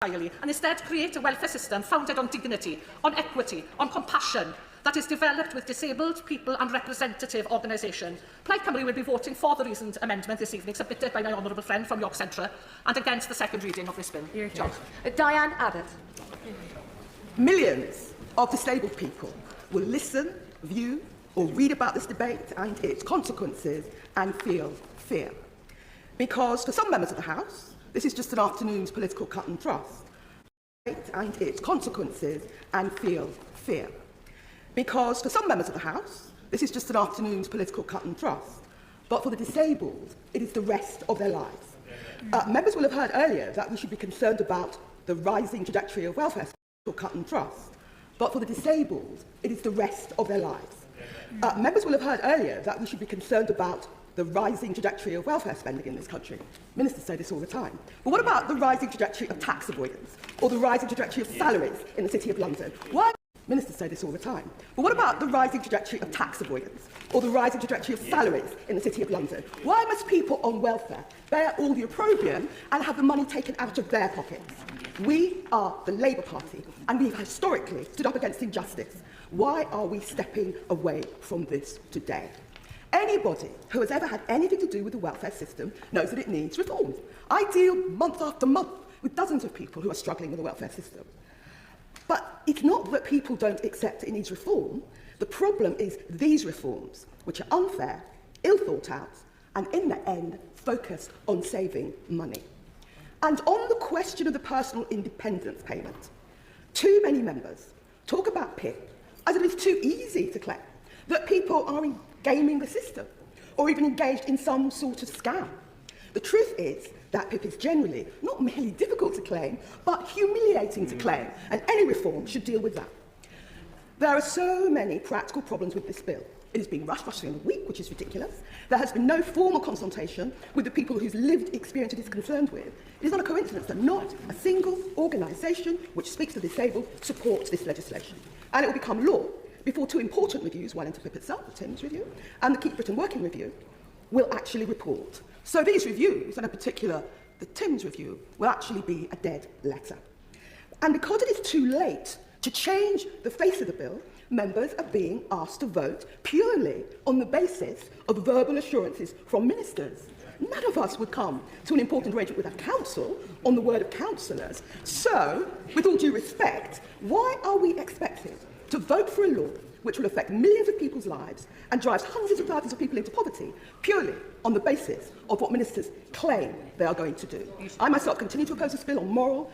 and instead create a welfare system founded on dignity, on equity, on compassion, that is developed with disabled people and representative organisation. Plaid Cymru will be voting for the reasoned amendment this evening submitted by my honourable friend from York Centre and against the second reading of this bill. Diane Abbott. Millions of disabled people will listen, view or read about this debate and its consequences and feel fear. Because for some members of the House, this is just an afternoon's political cut and thrust. And its consequences and feel fear. Because for some members of the House, this is just an afternoon's political cut and thrust. But for the disabled, it is the rest of their lives. Members will have heard earlier that we should be concerned about the rising trajectory of welfare cut and trust. But for the disabled, it is the rest of their lives. Members will have heard earlier that we should be concerned about the rising trajectory of welfare spending in this country. Ministers say this all the time. But what about the rising trajectory of tax avoidance or the rising trajectory of salaries in the City of London? Why? Ministers say this all the time. But what about the rising trajectory of tax avoidance or the rising trajectory of salaries in the City of London? Why must people on welfare bear all the opprobrium and have the money taken out of their pockets? We are the Labour Party, and we've historically stood up against injustice. Why are we stepping away from this today? Anybody who has ever had anything to do with the welfare system knows that it needs reform. I deal month after month with dozens of people who are struggling with the welfare system. But it's not that people don't accept it needs reform. The problem is these reforms, which are unfair, ill thought out, and in the end, focused on saving money. And on the question of the personal independence payment, too many members talk about PIP as if it's too easy to claim, that people are gaming the system or even engaged in some sort of scam. The truth is that PIP is generally not merely difficult to claim, but humiliating to claim, and any reform should deal with that. There are so many practical problems with this bill. It is being rushed through in a week, which is ridiculous. There has been no formal consultation with the people whose lived experience it is concerned with. It is not a coincidence that not a single organisation which speaks to the disabled supports this legislation. And it will become law before two important reviews, one into PIP itself, the Timms Review, and the Keep Britain Working Review, will actually report. So these reviews, and in particular the Timms Review, will actually be a dead letter. And because it is too late to change the face of the bill, members are being asked to vote purely on the basis of verbal assurances from ministers. None of us would come to an important arrangement with our council on the word of councillors. So, with all due respect, why are we expected to vote for a law which will affect millions of people's lives and drives hundreds of thousands of people into poverty purely on the basis of what ministers claim they are going to do? I myself continue to oppose this bill on moral,